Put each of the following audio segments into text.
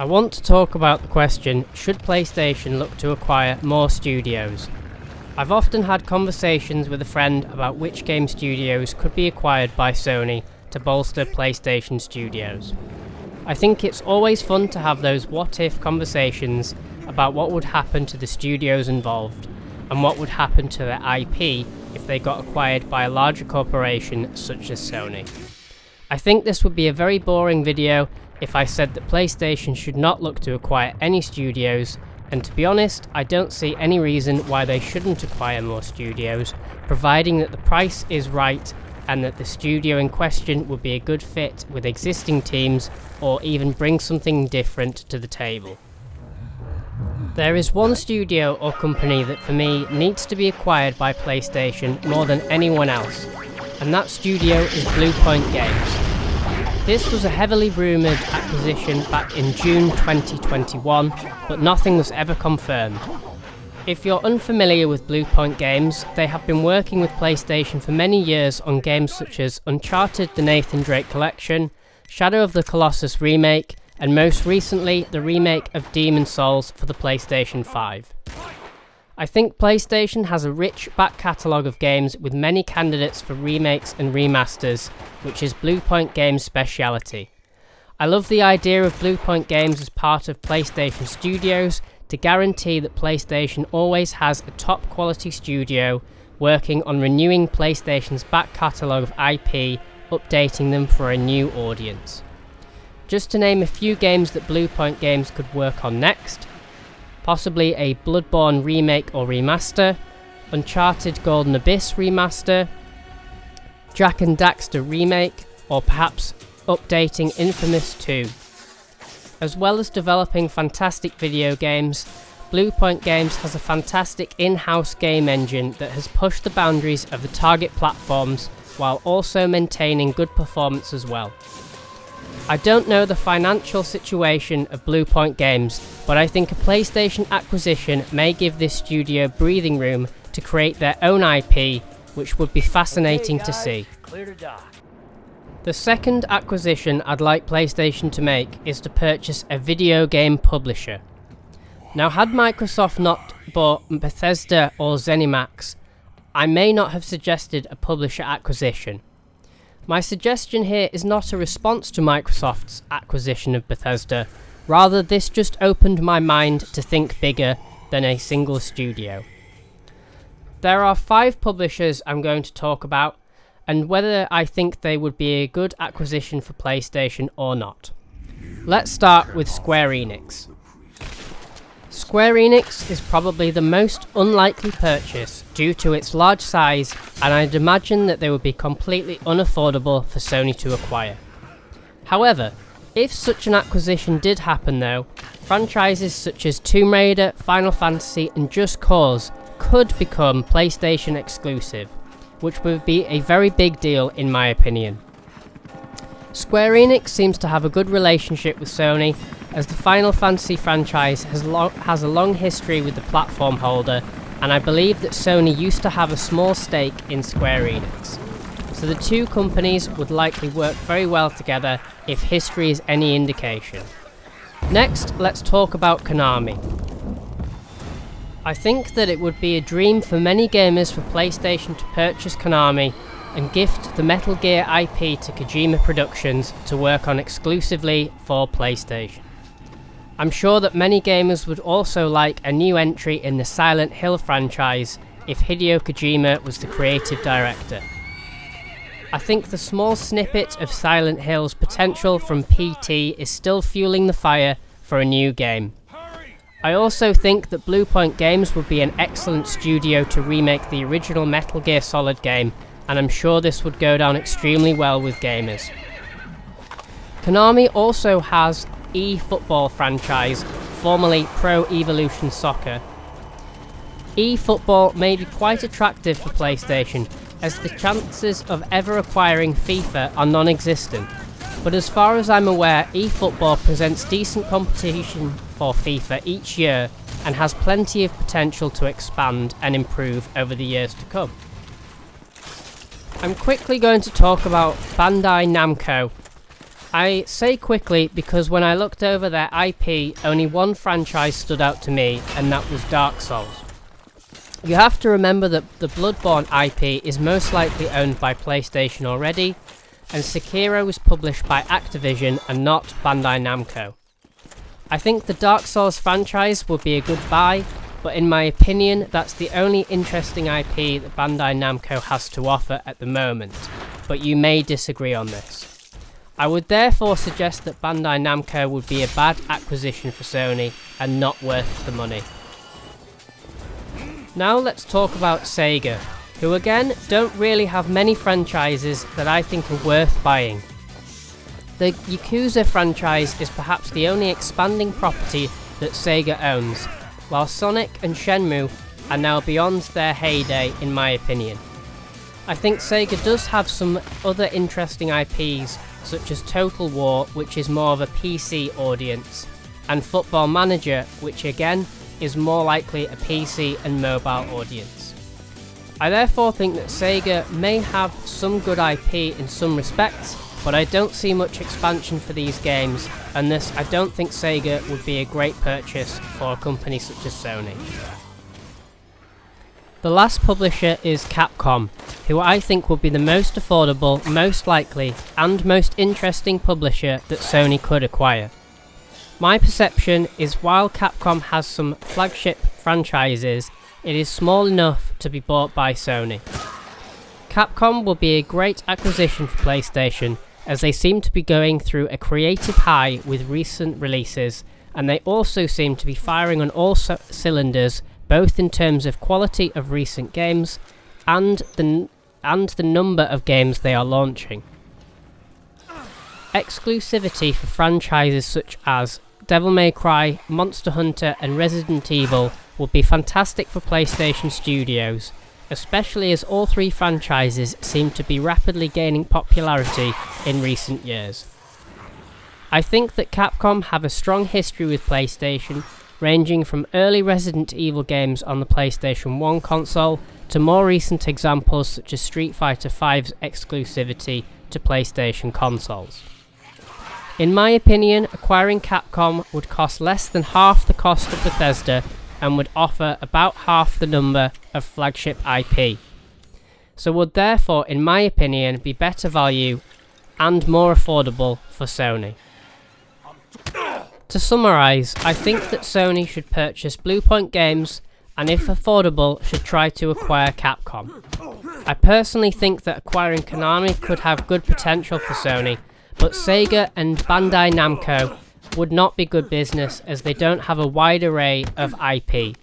I want to talk about the question, should PlayStation look to acquire more studios? I've often had conversations with a friend about which game studios could be acquired by Sony to bolster PlayStation studios. I think it's always fun to have those what-if conversations about what would happen to the studios involved, and what would happen to their IP if they got acquired by a larger corporation such as Sony. I think this would be a very boring video if I said that PlayStation should not look to acquire any studios, and to be honest, I don't see any reason why they shouldn't acquire more studios, providing that the price is right and that the studio in question would be a good fit with existing teams or even bring something different to the table. There is one studio or company that for me needs to be acquired by PlayStation more than anyone else, and that studio is Bluepoint Games. This was a heavily rumoured acquisition back in June 2021, but nothing was ever confirmed. If you're unfamiliar with Bluepoint Games, they have been working with PlayStation for many years on games such as Uncharted: The Nathan Drake Collection, Shadow of the Colossus Remake, and most recently the remake of Demon's Souls for the PlayStation 5. I think PlayStation has a rich back catalogue of games with many candidates for remakes and remasters, which is Bluepoint Games' speciality. I love the idea of Bluepoint Games as part of PlayStation Studios to guarantee that PlayStation always has a top quality studio working on renewing PlayStation's back catalogue of IP, updating them for a new audience. Just to name a few games that Bluepoint Games could work on next: possibly a Bloodborne remake or remaster, Uncharted Golden Abyss remaster, Jak and Daxter remake, or perhaps updating Infamous 2. As well as developing fantastic video games, Bluepoint Games has a fantastic in-house game engine that has pushed the boundaries of the target platforms while also maintaining good performance as well. I don't know the financial situation of Bluepoint Games, but I think a PlayStation acquisition may give this studio breathing room to create their own IP, which would be fascinating to see. The second acquisition I'd like PlayStation to make is to purchase a video game publisher. Now, had Microsoft not bought Bethesda or ZeniMax, I may not have suggested a publisher acquisition. My suggestion here is not a response to Microsoft's acquisition of Bethesda, rather this just opened my mind to think bigger than a single studio. There are 5 publishers I'm going to talk about, and whether I think they would be a good acquisition for PlayStation or not. Let's start with Square Enix. Square Enix is probably the most unlikely purchase due to its large size, and I'd imagine that they would be completely unaffordable for Sony to acquire. However, if such an acquisition did happen though, franchises such as Tomb Raider, Final Fantasy and Just Cause could become PlayStation exclusive, which would be a very big deal in my opinion. Square Enix seems to have a good relationship with Sony, as the Final Fantasy franchise has a long history with the platform holder, and I believe that Sony used to have a small stake in Square Enix. So the two companies would likely work very well together if history is any indication. Next, let's talk about Konami. I think that it would be a dream for many gamers for PlayStation to purchase Konami and gift the Metal Gear IP to Kojima Productions to work on exclusively for PlayStation. I'm sure that many gamers would also like a new entry in the Silent Hill franchise if Hideo Kojima was the creative director. I think the small snippet of Silent Hill's potential from PT is still fueling the fire for a new game. I also think that Bluepoint Games would be an excellent studio to remake the original Metal Gear Solid game, and I'm sure this would go down extremely well with gamers. Konami also has eFootball franchise, formerly Pro Evolution Soccer. eFootball may be quite attractive for PlayStation, as the chances of ever acquiring FIFA are non-existent, but as far as I'm aware, eFootball presents decent competition for FIFA each year and has plenty of potential to expand and improve over the years to come. I'm quickly going to talk about Bandai Namco. I say quickly because when I looked over their IP, only one franchise stood out to me, and that was Dark Souls. You have to remember that the Bloodborne IP is most likely owned by PlayStation already, and Sekiro was published by Activision and not Bandai Namco. I think the Dark Souls franchise would be a good buy, but in my opinion that's the only interesting IP that Bandai Namco has to offer at the moment, but you may disagree on this. I would therefore suggest that Bandai Namco would be a bad acquisition for Sony and not worth the money. Now let's talk about Sega, who again don't really have many franchises that I think are worth buying. The Yakuza franchise is perhaps the only expanding property that Sega owns, while Sonic and Shenmue are now beyond their heyday in my opinion. I think Sega does have some other interesting IPs such as Total War, which is more of a PC audience, and Football Manager, which again is more likely a PC and mobile audience. I therefore think that Sega may have some good IP in some respects, but I don't see much expansion for these games, and thus I don't think Sega would be a great purchase for a company such as Sony. The last publisher is Capcom, who I think would be the most affordable, most likely, and most interesting publisher that Sony could acquire. My perception is while Capcom has some flagship franchises, it is small enough to be bought by Sony. Capcom will be a great acquisition for PlayStation, as they seem to be going through a creative high with recent releases, and they also seem to be firing on all cylinders, both in terms of quality of recent games and the number of games they are launching. Exclusivity for franchises such as Devil May Cry, Monster Hunter and Resident Evil would be fantastic for PlayStation Studios, especially as all three franchises seem to be rapidly gaining popularity in recent years. I think that Capcom have a strong history with PlayStation, ranging from early Resident Evil games on the PlayStation 1 console to more recent examples such as Street Fighter V's exclusivity to PlayStation consoles. In my opinion, acquiring Capcom would cost less than half the cost of Bethesda and would offer about half the number of flagship IP, so would therefore, in my opinion, be better value and more affordable for Sony. To summarise, I think that Sony should purchase Bluepoint Games and if affordable should try to acquire Capcom. I personally think that acquiring Konami could have good potential for Sony, but Sega and Bandai Namco would not be good business as they don't have a wide array of IP.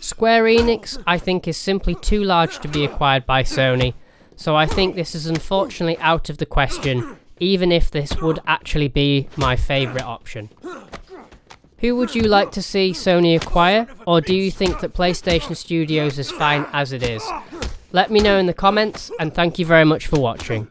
Square Enix I think is simply too large to be acquired by Sony, so I think this is unfortunately out of the question, even if this would actually be my favourite option. Who would you like to see Sony acquire, or do you think that PlayStation Studios is fine as it is? Let me know in the comments, and thank you very much for watching.